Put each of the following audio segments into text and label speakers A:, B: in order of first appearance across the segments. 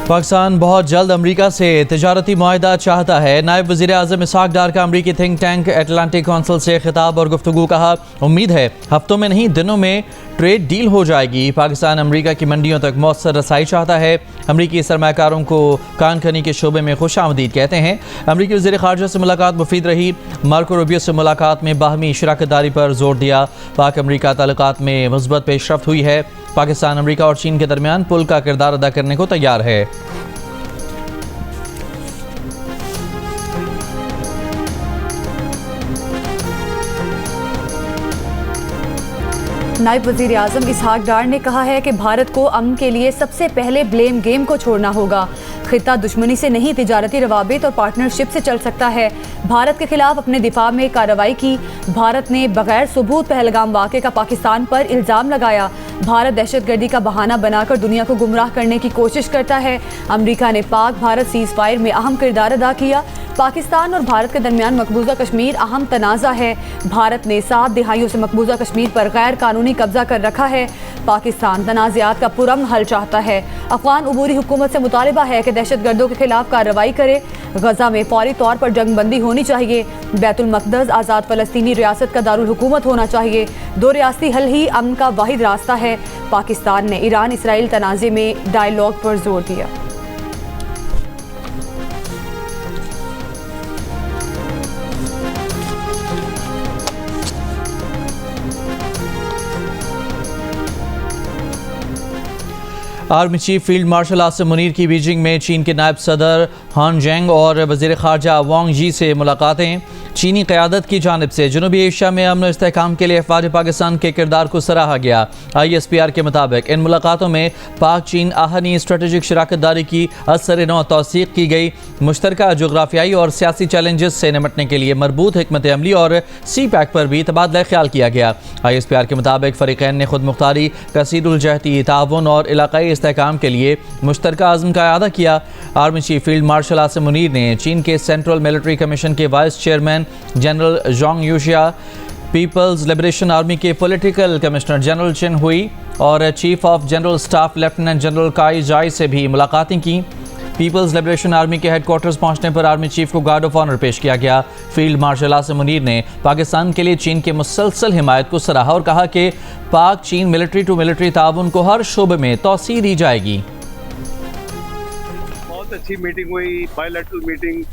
A: पाकिस्तान बहुत जल्द अमरीका से तिजारती मुआहदा चाहता है। नायब वज़ीर आज़म इसहाक डार का अमरीकी थिंक टैंक एटलांटिक काउंसिल से खिताब और गुफ्तगू। कहा, उम्मीद है हफ्तों में नहीं दिनों में ट्रेड डील हो जाएगी। पाकिस्तान अमरीका की मंडियों तक मौसर रसाई चाहता है। अमरीकी सरमाकारों को कान खनी के शोबे में खुश आमदीद कहते हैं। अमरीकी वज़ीर ख़ारजा से मुलाकात मुफीद रही। मार्को रूबियो से मुलाकात में बाहमी शराकतदारी पर जोर दिया। पाक अमरीका ताल्लुकात में मुस्बत पेशरफ्त हुई है। पाकिस्तान अमरीका और चीन के दरमियान पुल का किरदार अदा करने को तैयार है।
B: नायब वज़ीर आज़म इसहाक डार ने कहा है कि भारत को अमन के लिए सबसे पहले ब्लेम गेम को छोड़ना होगा। खिता दुश्मनी से नहीं, तिजारती रवाबित और पार्टनरशिप से चल सकता है। भारत के खिलाफ अपने दिफा में कार्रवाई की। भारत ने बगैर सबूत पहलगाम वाक़े का पाकिस्तान पर इल्ज़ाम लगाया। भारत दहशतगर्दी का बहाना बनाकर दुनिया को गुमराह करने की कोशिश करता है। अमरीका ने पाक भारत सीज़ फायर में अहम किरदार अदा किया। पाकिस्तान और भारत के दरमियान मकबूजा कश्मीर अहम तनाज़ा है। भारत ने 7 दिहाइयों से मकबूजा कश्मीर पर गैर कानूनी कब्जा कर रखा है। पाकिस्तान तनाज़ात का पुरअमन हल चाहता है। अफ़गान अबूरी हुकूमत से मुतालिबा है कि दहशतगर्दों के खिलाफ कार्रवाई करे। गजा में फौरी तौर पर जंगबंदी होनी चाहिए। बैतुल मक़दस आज़ाद फ़लस्तीनी रियासत का दारुल हुकूमत होना चाहिए। 2 रियासती हल ही अमन का वाहिद रास्ता है। पाकिस्तान ने ईरान इसराइल तनाज़े में डायलॉग पर जोर दिया।
A: Army chief field marshal Asim Munir की बीजिंग में चीन के नायब सदर हान जेंग और वज़ीर ख़ारजा वांग यी से मुलाकातें। चीनी क़यादत की जानिब से जनूबी एशिया में अमन और इस्तेहकाम के लिए अफ़वाज पाकिस्तान के किरदार को सराहा गया। ISPR के मुताबिक इन मुलाकातों में पाक चीन आहनी स्ट्रेटेजिक शराकतदारी की असर नौ तौसीक़ की गई। मुश्तरका जोग्राफियाई और सियासी चैलेंजेस से निपटने के लिए मरबूत हिकमत अमली और CPEC पर भी तबादला ख्याल किया गया। ISPR के मुताबिक फ़रीक़ैन ने खुद मुख्तारी, कसीरुल जहती ताउन और इलाक़ाई इस्तेहकाम के लिए मुश्तरका अज़्म का इआदा किया। Army chief field marshal Asim Munir ने चीन के सेंट्रल मिलिट्री कमीशन के vice chairman general Zhang Youxia, people's liberation army के political commissar general Qin Hui और chief of general staff lieutenant general Kai Jai से भी मुलाकातें की। पीपल्स लिबरेशन आर्मी के हेडक्वार्टर्स पहुंचने पर आर्मी चीफ को गार्ड ऑफ ऑनर पेश किया गया। फील्ड मार्शल आसिम मुनीर ने पाकिस्तान के लिए चीन के मुसलसल हिमायत को सराहा और कहा कि पाक चीन मिलिट्री टू मिलिट्री ताउन को हर शोबे में तौसीह दी जाएगी।
C: बहुत अच्छी मीटिंग हुई, bilateral meeting,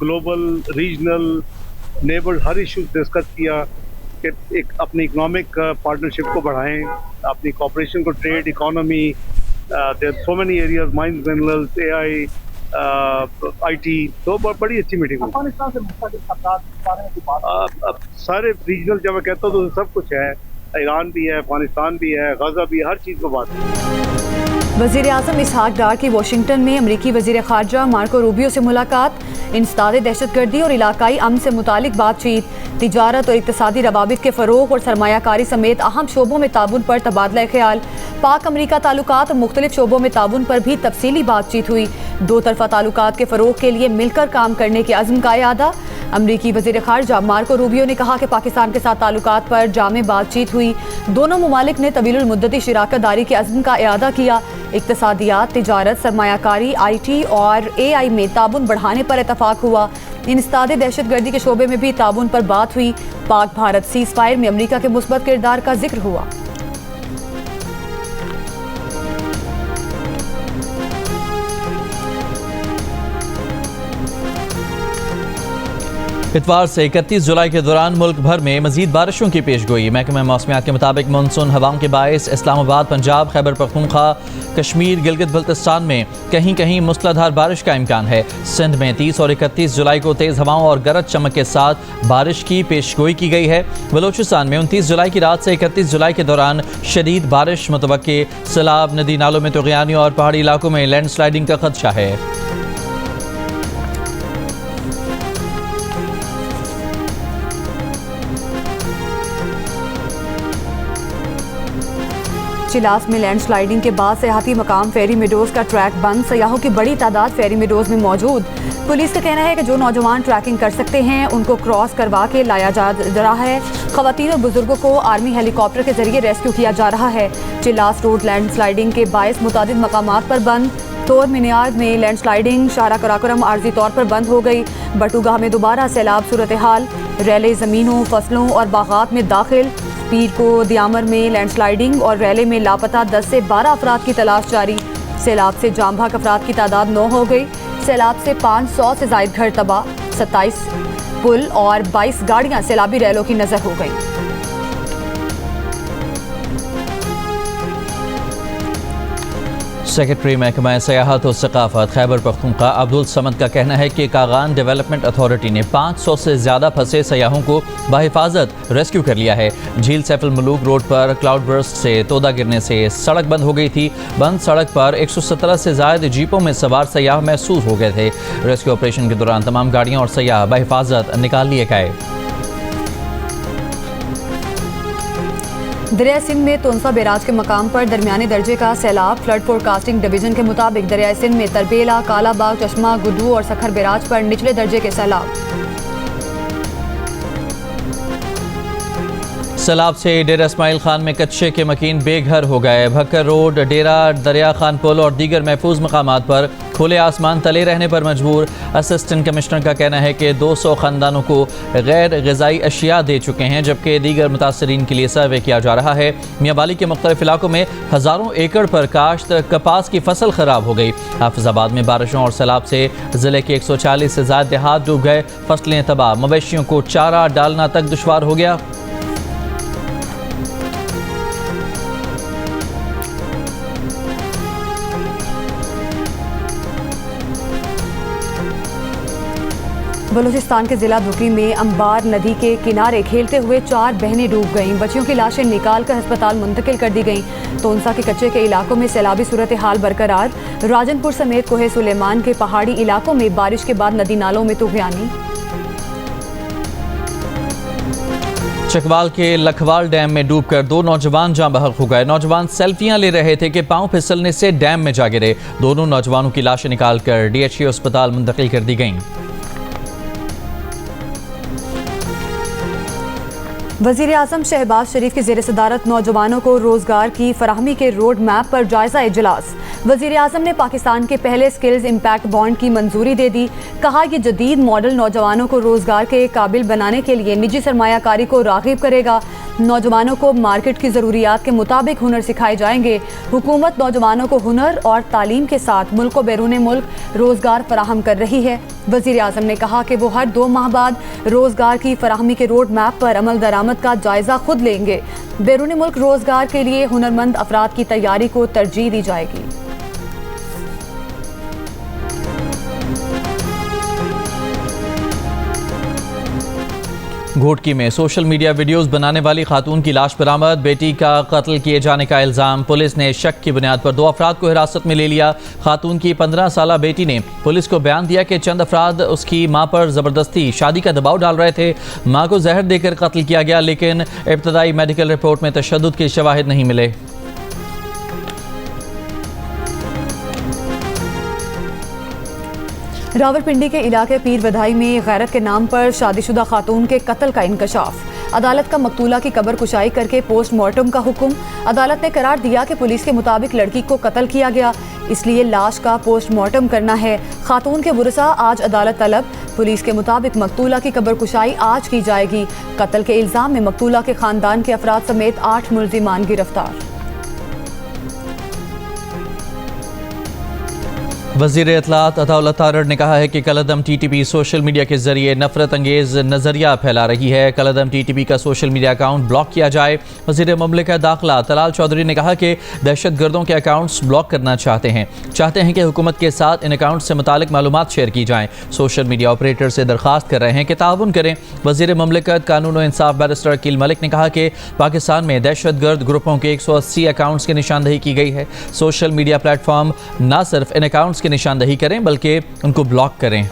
C: global regional neighbour हर इशू डिस्कस किया कि एक अपनी इकोनॉमिक पार्टनरशिप को बढ़ाएं, अपनी कॉपरेशन को, trade, economy, there so many areas, mines, minerals, AI, IT। तो बड़ी अच्छी मीटिंग हुई।
D: अफगानिस्तान से
C: अब सारे रीजनल जब मैं कहता हूँ तो सब कुछ है। ईरान भी है, अफगानिस्तान भी है, गजा भी, हर चीज़ को बात है।
B: वज़ीर आज़म इसहाक डार की वाशिंगटन में अमरीकी वज़ीर ख़ारजा मार्को रूबियो से मुलाकात। इंसदाद दहशतगर्दी और इलाकाई अमन से मुतालिक बातचीत। तिजारत और इक़्तिसादी रवाबित के फ़रोग़ और सरमायाकारी समेत अहम शोबों में ताउन पर तबादला ख्याल। पाक अमरीका ताल्लुकात और मुख्तलिफ शोबों में ताउन पर भी तफसीली बातचीत हुई। 2 तरफ़ा ताल्लुकात के फ़रोग़ के लिए मिलकर काम करने के अज़्म का इआदा। अमरीकी वज़ीर ख़ारजा मार्को रूबियो ने कहा कि पाकिस्तान के साथ ताल्लुकात पर जामे बातचीत हुई। दोनों ममालिक ने तवीलुल मुद्दती शराकतदारी के अज़्म का इआदा किया। इक़्तिसादियात, तिजारत, सरमायाकारी, IT और AI में ताउन बढ़ाने पर इतफ़ाक़ हुआ। इंसदाद दहशतगर्दी के शोबे में भी ताउन पर बात हुई। पाक भारत सीज़ फायर में अमरीका के मुस्बत किरदार का जिक्र हुआ।
A: इतवार से 31 जुलाई के दौरान मुल्क भर में मजीद बारिशों की पेशगोई। महकमा मौसमियात के मुताबिक मानसून हवाओं के बायस इस्लामाबाद, पंजाब, खैबर पख्तूनख्वा, कश्मीर, गिलगित बल्तिस्तान में कहीं कहीं मूसलाधार बारिश का इम्कान है। सिंध में 30 और 31 जुलाई को तेज़ हवाओं और गरज चमक के साथ बारिश की पेशगोई की गई है। बलोचिस्तान में 29 जुलाई की रात से 31 जुलाई के दौरान शदीद बारिश मुतवक्के। सैलाब, नदी नालों में तुग़यानी और पहाड़ी इलाकों में लैंड स्लाइडिंग का खदशा है।
B: चिलास में लैंडस्लाइडिंग के बाद सयाहती मकाम फेरी मेडोज का ट्रैक बंद, सयाहों की बड़ी तादाद फेरी मेडोज में मौजूद। पुलिस का कहना है कि जो नौजवान ट्रैकिंग कर सकते हैं उनको क्रॉस करवा के लाया जा रहा है। खवातीन और बुजुर्गों को आर्मी हेलीकॉप्टर के जरिए रेस्क्यू किया जा रहा है। चिलास रोड लैंडस्लाइडिंग के बायस मुतादिद मकामात पर बंद। तोर मिनियाज में लैंडस्लाइडिंग, शाहरा कराकोरम आर्जी तौर पर बंद हो गई। बटुगाह में दोबारा सैलाब सूरत हाल, रैले ज़मीनों, फसलों और बागात में दाखिल। पीर को दियामर में लैंडस्लाइडिंग और रैले में लापता 10 से 12 अफराद की तलाश जारी। सैलाब से जाम भाग अफराद की तादाद 9 हो गई। सैलाब से 500 से जायद घर तबाह, 27 पुल और 22 गाड़ियां सैलाबी रैलों की नजर हो गई।
A: सेक्रेटरी महकमा सयाहत और सकाफत खैबर पख्तूनख्वा अब्दुल समद का कहना है कि कागान डेवलपमेंट अथॉरिटी ने 500 से ज़्यादा फंसे सयाहों को बाहिफाजत रेस्क्यू कर लिया है। झील सैफुल मलूक रोड पर क्लाउड बर्स्ट से तोदा गिरने से सड़क बंद हो गई थी। बंद सड़क पर 117 से ज़ायद जीपों में सवार सयाह महसूस हो गए थे। रेस्क्यू ऑपरेशन के दौरान तमाम गाड़ियाँ और सयाह बाहिफाजत निकाल लिए गए।
B: दरिया सिंध में तोनसा बैराज के मकाम पर दरमियाने दर्जे का सैलाब। फ्लड फोरकास्टिंग डिवीजन के मुताबिक दरिया सिंध में तरबेला, कालाबाग, चश्मा, गुड्डू और सखर बैराज पर निचले दर्जे के सैलाब।
A: सैलाब से डेरा इस्माइल खान में कच्चे के मकीन बेघर हो गए। भक्कर रोड, डेरा दरिया खान पुल और दीगर महफूज मकामात पर खुले आसमान तले रहने पर मजबूर। असिस्टेंट कमिश्नर का कहना है कि 200 ख़ानदानों को गैर ग़िज़ाई अशिया दे चुके हैं, जबकि दीगर मुतासरीन के लिए सर्वे किया जा रहा है। मियाँवाली के मुख्तलिफ इलाकों में हज़ारों एकड़ पर काश्त कपास की फसल ख़राब हो गई। हाफिज़ाबाद में बारिशों और सैलाब से ज़िले के 140 से ज़ायद देहात डूब गए। फसलें तबाह, मवेशियों को चारा डालना तक दुश्वार हो गया।
B: बलूचिस्तान के जिला बुकी में अंबार नदी के किनारे खेलते हुए 4 बहनें डूब गईं। बच्चियों की लाशें निकाल कर अस्पताल मुंतकिल कर दी गईं। तोनसा के कच्चे के इलाकों में सैलाबी सूरत हाल बरकरार। राजनपुर समेत कोहे सुलेमान के पहाड़ी इलाकों में बारिश के बाद नदी नालों में तुग़यानी।
A: चकवाल के लखवाल डैम में डूबकर 2 नौजवान जाँ बहक हो गए। नौजवान सेल्फियां ले रहे थे कि पांव फिसलने से डैम में जा गिरे। दोनों नौजवानों की लाशें निकालकर DHA अस्पताल मुंतकिल कर दी गईं।
B: वज़ीर आज़म शहबाज शरीफ की ज़ेर सदारत नौजवानों को रोज़गार की फराहमी के रोड मैप पर जायज़ा इजलास। वज़ीर आज़म ने पाकिस्तान के पहले स्किल्स इम्पैक्ट बॉन्ड की मंजूरी दे दी। कहा यह जदीद मॉडल नौजवानों को रोज़गार के काबिल बनाने के लिए निजी सरमायाकारी को राग़िब करेगा। नौजवानों को मार्केट की ज़रूरियात के मुताबिक हुनर सिखाए जाएंगे। हुकूमत नौजवानों को हुनर और तालीम के साथ मुल्क व बैरून मुल्क रोज़गार फराहम कर रही है। वज़ीर आज़म ने कहा कि वो हर 2 माह बाद रोज़गार की फराहमी के रोड मैप पर अमल दरामद का जायज़ा खुद लेंगे। बैरून मुल्क रोज़गार के लिए हुनरमंद अफराद की तैयारी को तरजीह दी जाएगी।
A: घोटकी में सोशल मीडिया वीडियोस बनाने वाली खातून की लाश बरामद। बेटी का कत्ल किए जाने का इल्ज़ाम। पुलिस ने शक की बुनियाद पर 2 अफराद को हिरासत में ले लिया। खातून की 15 साला बेटी ने पुलिस को बयान दिया कि चंद अफराद उसकी मां पर ज़बरदस्ती शादी का दबाव डाल रहे थे। मां को जहर देकर कत्ल किया गया, लेकिन इब्तदाई मेडिकल रिपोर्ट में तशद्दुद के शवाहिद नहीं मिले।
B: रावलपिंडी के इलाके पीर वधाई में गैरत के नाम पर शादीशुदा खातून के कत्ल का इंकशाफ। अदालत का मकतूला की कब्र कुशाई करके पोस्टमार्टम का हुक्म। अदालत ने करार दिया कि पुलिस के मुताबिक लड़की को कत्ल किया गया, इसलिए लाश का पोस्टमार्टम करना है। खातून के वुरसा आज अदालत तलब। पुलिस के मुताबिक मकतूला की कब्र कुशाई आज की जाएगी। कत्ल के इल्ज़ाम में मकतूला के खानदान के अफराद समेत 8 मुल्जिमान गिरफ्तार।
A: वज़ीर इत्तलात अताउल्लाह तारड़ ने कहा है कि कलअदम TTP सोशल मीडिया के जरिए नफरत अंगेज नज़रिया फैला रही है। कलअदम TTP का सोशल मीडिया अकाउंट ब्लॉक किया जाए। वज़ीर मुमलिकत दाखिला तलाल चौधरी ने कहा कि दहशत गर्दों के अकाउंट्स ब्लॉक करना चाहते हैं कि हुकूमत के साथ इन अकाउंट से मुतालिक मालूमात शेयर की जाएँ। सोशल मीडिया ऑपरेटर से दरख्वास्त कर रहे हैं कि ताउन करें। वज़ीर मुमलिकत कानून व इंसाफ बैरिस्टर अकील मलिक ने कहा कि पाकिस्तान में दहशत गर्द ग्रुपों के 180 अकाउंट्स की निशानदही की गई है। सोशल मीडिया प्लेटफॉर्म न सिर्फ इन अकाउंट्स निशानदही करें बल्कि उनको ब्लॉक करें।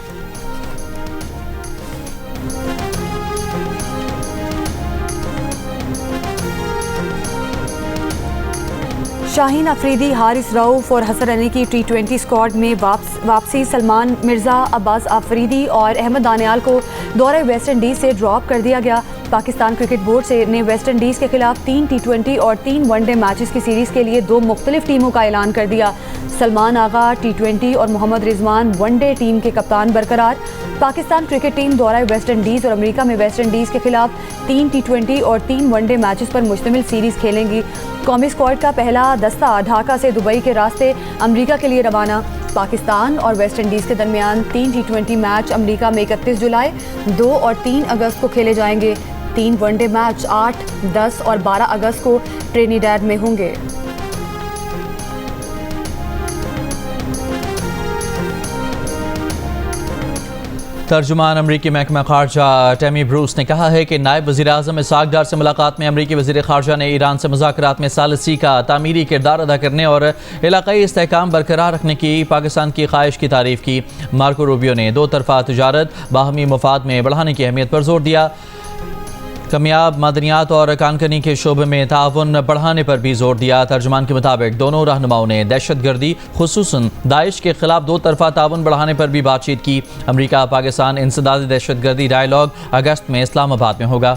B: शाहीन अफरीदी, हारिस रऊफ और हसन अली की T20 स्क्वाड में वापसी। सलमान मिर्ज़ा, अब्बास अफरीदी और अहमद दानियाल को दौरे वेस्ट इंडीज़ से ड्रॉप कर दिया गया। पाकिस्तान क्रिकेट बोर्ड ने वेस्ट इंडीज़ के खिलाफ 3 T20 और 3 वनडे मैचेस की सीरीज़ के लिए 2 मुख्तलिफ टीमों का ऐलान कर दिया। सलमान आगा T20 और मोहम्मद रिजवान वनडे टीम के कप्तान बरकरार। पाकिस्तान क्रिकेट टीम दौरा वेस्ट इंडीज़ और अमेरिका में वेस्ट इंडीज़ के खिलाफ 3 T20 और 3 वनडे मैचेस पर मुश्तमिल सीरीज़ खेलेंगी। कौमी स्क्वाड का पहला दस्ता ढाका से दुबई के रास्ते अमेरिका के लिए रवाना। पाकिस्तान और वेस्ट इंडीज़ के दरमियान 3 T20 मैच अमेरिका में 31 जुलाई, 2 और 3 अगस्त को खेले जाएंगे। 3 वनडे मैच 8, 10 और 12 अगस्त को ट्रिनिडैड में होंगे।
A: तर्जुमान अमरीकी महकमा खारजा टेमी ब्रूस ने कहा है कि नायब वज़ीर-ए-आज़म इस्हाक डार से मुलाकात में अमरीकी वज़ीर खारजा ने ईरान से मुज़ाकरात में सालिसी का तामीरी किरदार अदा करने और इलाक़ाई इस्तेहकाम बरकरार रखने की पाकिस्तान की ख्वाहिश की तारीफ़ की। मार्को रूबियो ने दो तरफ़ा तजारत बाहमी मफाद में बढ़ाने की अहमियत पर जोर दिया। कामयाब मादनियात और कानकनी के शोबे में ताउन बढ़ाने पर भी जोर दिया। तर्जुमान के मुताबिक दोनों रहनुमाओं ने दहशत गर्दी खुसूसन दाइश के खिलाफ दो तरफा ताउन बढ़ाने पर भी बातचीत की। अमरीका पाकिस्तान इंसदादी दहशत गर्दी डायलॉग अगस्त में इस्लामाबाद में होगा।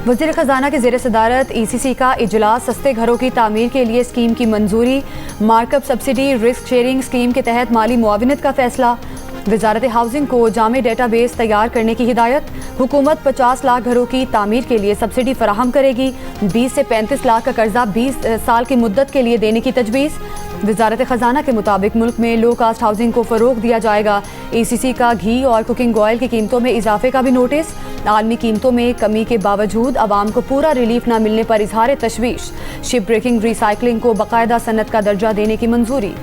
B: वज़ीर ख़ज़ाना के ज़ेर सदारत ECC का इजलास। सस्ते घरों की तामीर के लिए स्कीम की मंजूरी। Markup subsidy risk sharing scheme के तहत माली मुआविनत का फैसला। वजारत हाउसिंग को जामे डेटाबेस तैयार करने की हिदायत। हुकूमत 50 लाख घरों की तामीर के लिए सब्सिडी फराहम करेगी। 20 से 35 लाख का कर्जा 20 साल की मुद्दत के लिए देने की तजवीज़। वजारत ख़ज़ाना के मुताबिक मुल्क में लो कास्ट हाउसिंग को फ़रोग दिया जाएगा। ECC का घी और कुकिंग ऑयल की कीमतों में इजाफे का भी नोटिस। आलमी कीमतों में कमी के बावजूद आवाम को पूरा रिलीफ न मिलने पर इजहार तशवीश। शिप ब्रेकिंग रिसाइकलिंग को बाकायदा सनत का दर्जा देने की मंजूरी।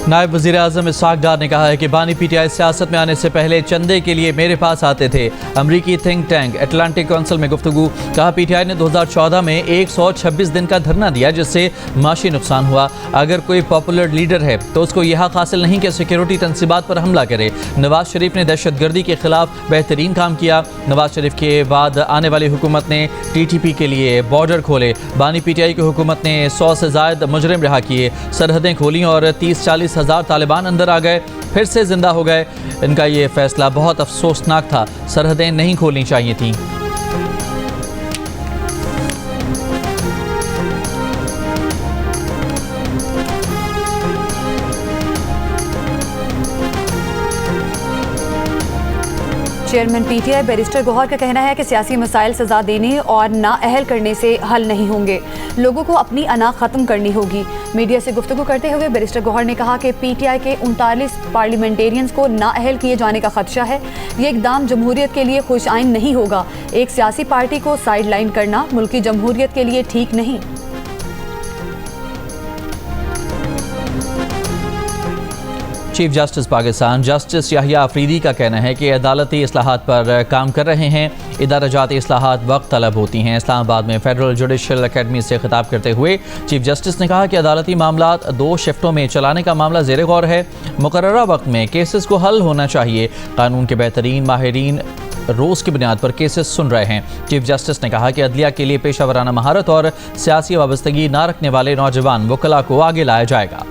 A: नायब वज़ीर-ए-आज़म इस्हाक डार ने कहा है कि बानी PTI सियासत में आने से पहले चंदे के लिए मेरे पास आते थे। अमरीकी थिंक टैंक अटलांटिक काउंसिल में गुफ्तगू। कहा PTI ने 2014 में 126 दिन का धरना दिया जिससे माशी नुकसान हुआ। अगर कोई पॉपुलर लीडर है तो उसको यह हक हासिल नहीं कि सिक्योरिटी तनसीबात पर हमला करे। नवाज शरीफ ने दहशत गर्दी के खिलाफ बेहतरीन काम किया। नवाज शरीफ के बाद आने वाली हुकूमत ने TTP के लिए बॉर्डर खोले। बानी PTI की हुकूमत ने 100 से ज़ायद मुजरिम रिहा किए। सरहदें खोली और 30-40 हज़ार तालिबान अंदर आ गए, फिर से जिंदा हो गए। इनका ये फैसला बहुत अफसोसनाक था। सरहदें नहीं खोलनी चाहिए थीं।
B: चेयरमैन PTI बैरिस्टर गौहर का कहना है कि सियासी मसाइल सजा देने और नाअहल करने से हल नहीं होंगे। लोगों को अपनी अना ख़त्म करनी होगी। मीडिया से गुफ्तगू करते हुए बैरिस्टर गौहर ने कहा कि PTI के 39 पार्लियामेंटेरियंस को नाअहल किए जाने का खदशा है। ये इकदाम जमहूरियत के लिए खुश आइन नहीं होगा। एक सियासी पार्टी को साइड लाइन करना मुल्क की जमहूरियत के लिए ठीक नहीं।
A: Chief justice Pakistan justice Yahya Afridi का कहना है कि अदालती इस्लाहात पर काम कर रहे हैं। इदारा-जाती इस्लाहात वक्त तलब होती हैं। इस्लामाबाद में फेडरल जुडिशल अकेडमी से खिताब करते हुए चीफ जस्टिस ने कहा कि अदालती मामलात 2 शिफ्टों में चलाने का मामला ज़ेर गौर है। मुकर्ररा वक्त में केसेस को हल होना चाहिए। कानून के बेहतरीन माहिरीन रोज़ की बुनियाद पर केसेस सुन रहे हैं। चीफ जस्टिस ने कहा कि अदलिया के लिए पेशा वराना महारत और सियासी वाबस्तगी न रखने वाले नौजवान वकला को आगे लाया जाएगा।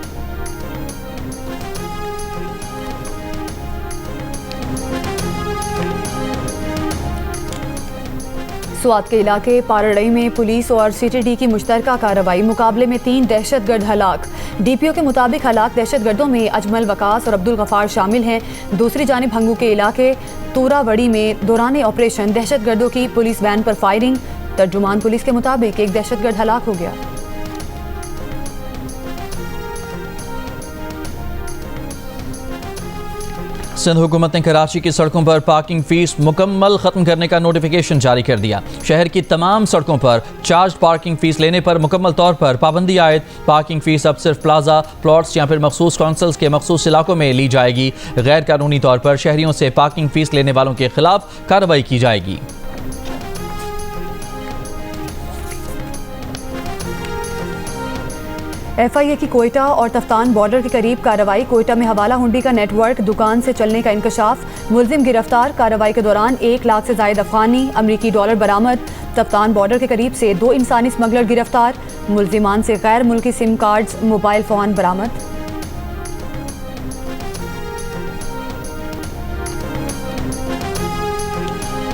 B: स्वात के इलाके पारड़ई में पुलिस और CTD की मुश्तरका कार्रवाई। मुकाबले में 3 दहशतगर्द हलाक। DPO के मुताबिक हलाक दहशतगर्दों में अजमल वकास और अब्दुल गफार शामिल हैं। दूसरी जानिब हंगू के इलाके तूरावड़ी में दौरान ऑपरेशन दहशतगर्दों की पुलिस वैन पर फायरिंग। तर्जुमान पुलिस के मुताबिक एक दहशतगर्द हलाक हो गया।
A: सिंध हुकूमत ने कराची की सड़कों पर पार्किंग फीस मुकम्मल ख़त्म करने का नोटिफिकेशन जारी कर दिया। शहर की तमाम सड़कों पर चार्ज पार्किंग फ़ीस लेने पर मुकम्मल तौर पर पाबंदी आयद। पार्किंग फ़ीस अब सिर्फ प्लाजा, प्लॉट्स या फिर मखसूस कौंसल्स के मखसूस इलाकों में ली जाएगी। गैर कानूनी तौर पर शहरियों से पार्किंग फ़ीस लेने वालों के खिलाफ कार्रवाई की जाएगी।
B: FIA की कोयटा और तफ्तान बॉर्डर के करीब कार्रवाई। कोयटा में हवाला हुंडी का नेटवर्क दुकान से चलने का इंकशाफ। मुलजिम गिरफ्तार। कार्रवाई के दौरान 1 लाख से जायद अफगानी अमरीकी डॉलर बरामद। तफ्तान बॉर्डर के करीब से 2 इंसानी स्मगलर गिरफ्तार। मुलजिमान से गैर मुल्की सिम कार्ड्स, मोबाइल फ़ोन बरामद।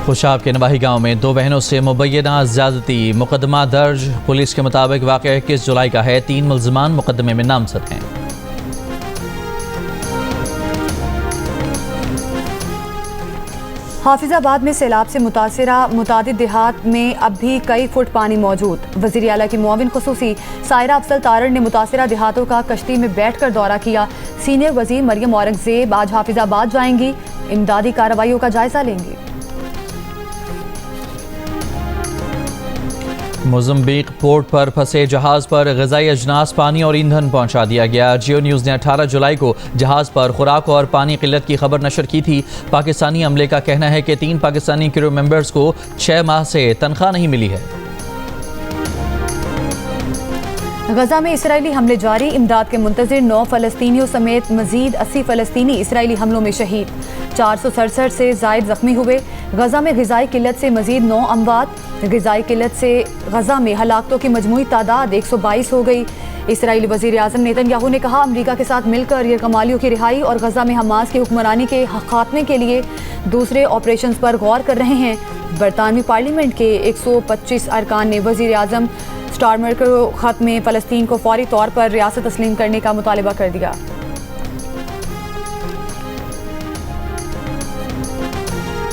A: खुशाब के नवाही गांव में 2 बहनों से मुबैना ज़्यादती, मुकदमा दर्ज। पुलिस के मुताबिक वाक़या 21 जुलाई का है। 3 मुल्ज़िमान मुकदमे में नामज़द हैं।
B: हाफिजाबाद में सैलाब से मुतासिरा मुतादिद देहात में अब भी कई फुट पानी मौजूद। वज़ीर आला की मुआविन खुसूसी सायरा अफजल तारण ने मुतासिरा देहातों का कश्ती में बैठकर दौरा किया। सीनियर वज़ीर मरियम औरंगज़ेब आज हाफिजाबाद जाएंगी, इमदादी कार्रवाइयों का जायजा लेंगी।
A: मोज़म्बिक पोर्ट पर फंसे जहाज़ पर ग़िज़ाई अजनास, पानी और ईंधन पहुंचा दिया गया। जियो न्यूज़ ने 18 जुलाई को जहाज़ पर खुराक और पानी किल्लत की खबर नशर की थी। पाकिस्तानी अमले का कहना है कि 3 पाकिस्तानी क्रू मेंबर्स को 6 माह से तनख्वाह नहीं मिली है।
B: गजा में इसराइली हमले जारी। इमदाद के मुंतज़िर 9 फ़लस्तीनियों समेत मज़ीद 80 फ़लस्तीनी इसराइली हमलों में शहीद। 467 से ज़ायद ज़ख्मी हुए। गजा में ग़िज़ाई किल्लत से मज़ीद 9 अमवात। ग़िज़ाई किल्लत से गजा में हलाकतों की मजमूई तादाद 122 हो गई। इसराइली वज़ीर आज़म नेतन्याहू ने कहा, अमरीका के साथ मिलकर यरगमालियों की रिहाई और गजा में हमास की हुक्मरानी के खात्मे के लिए दूसरे ऑपरेशन पर गौर कर रहे हैं। बरतानवी पार्लियामेंट के 125 अरकान ने वज़ीर आज़म स्टारमर को ख़त में फ़लस्तीन को फौरी तौर पर रियासत तस्लीम करने का मुतालबा कर दिया।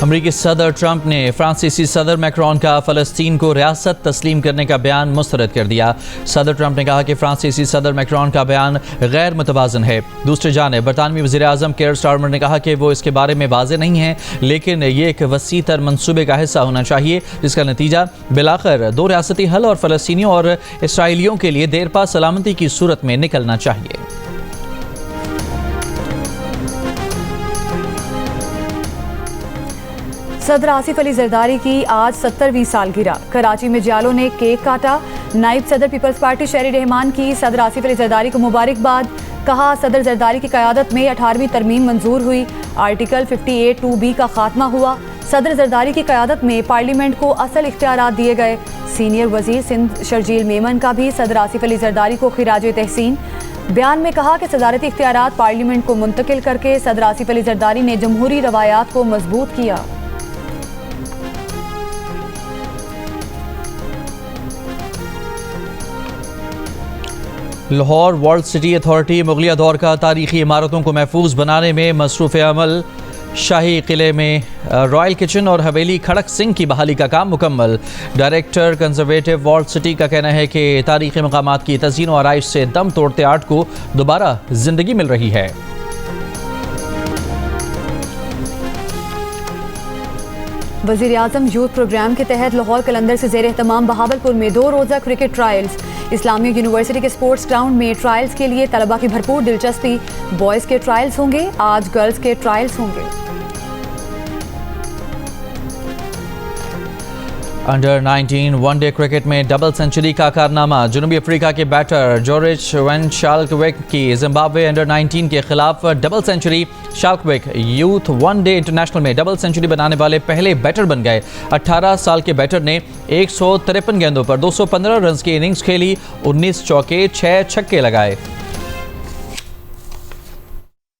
A: अमरीकी सदर ट्रंप ने फ्रांसीसी सदर मैक्रोन का फ़लस्तीन को रियासत तस्लीम करने का बयान मुस्तरद कर दिया। सदर ट्रंप ने कहा कि फ्रांसीसी सदर मैक्रोन का बयान गैर मुतवाज़न है। दूसरी जानिब बरतानवी वज़ीर आज़म केयर स्टारमर ने कहा कि वो इसके बारे में वाज़ेह नहीं है, लेकिन ये एक वसी तर मंसूबे का हिस्सा होना चाहिए, जिसका नतीजा बिलाखिर 2 रियासती हल और फ़लस्तीनियों और इसराइलियों के लिए देरपा सलामती की सूरत में निकलना चाहिए।
B: सदर आसिफ अली जरदारी की आज 70वीं सालगिरह। कराची में जालों ने केक काटा। नायब सदर पीपल्स पार्टी शहरी रहमान की सदर आसिफ अली जरदारी को मुबारकबाद। कहा, सदर जरदारी की क़यादत में 18वीं तरमीम मंजूर हुई। आर्टिकल 58(2)B का खात्मा हुआ। सदर जरदारी की क़यादत में पार्लियामेंट को असल इख्तियारात दिए गए। सीनियर वज़ीर सिंध शर्जील मेमन का भी सदर आसिफ अली जरदारी को खिराज तहसीन। बयान में कहा कि सदारती इख्तियारात पार्लियामेंट को मुंतकिल करके सदर आसिफ अली जरदारी ने जमहूरी रवायात को मजबूत किया।
A: लाहौर वर्ल्ड सिटी अथॉरिटी मुगलिया दौर का तारीखी इमारतों को महफूज बनाने में मसरूफ़ अमल। शाही किले में रॉयल किचन और हवेली खड़क सिंह की बहाली का काम मुकम्मल। डायरेक्टर कंजर्वेटिव वर्ल्ड सिटी का कहना है कि तारीखी मकामात की तज़ीन और आराइश से दम तोड़ते आर्ट को दोबारा जिंदगी मिल रही है।
B: वज़ीर आज़म यूथ प्रोग्राम के तहत लाहौर कलंदर से ज़ेर एहतमाम बहावलपुर में 2 रोज़ा क्रिकेट ट्रायल्स। इस्लामिया यूनिवर्सिटी के स्पोर्ट्स ग्राउंड में ट्रायल्स के लिए तलबा की भरपूर दिलचस्पी। बॉयज़ के ट्रायल्स होंगे, आज गर्ल्स के ट्रायल्स होंगे।
A: अंडर 19 वनडे क्रिकेट में डबल सेंचुरी का कारनामा। जनूबी अफ्रीका के बैटर जॉर्ज वेन शाल्कवेक की जिम्बाब्वे अंडर 19 के खिलाफ double century. Schalkwyk youth one day international में डबल सेंचुरी बनाने वाले पहले बैटर बन गए। 18 साल के बैटर ने 153 गेंदों पर 215 रन की इनिंग्स खेली, 19 चौके 6 छक्के लगाए।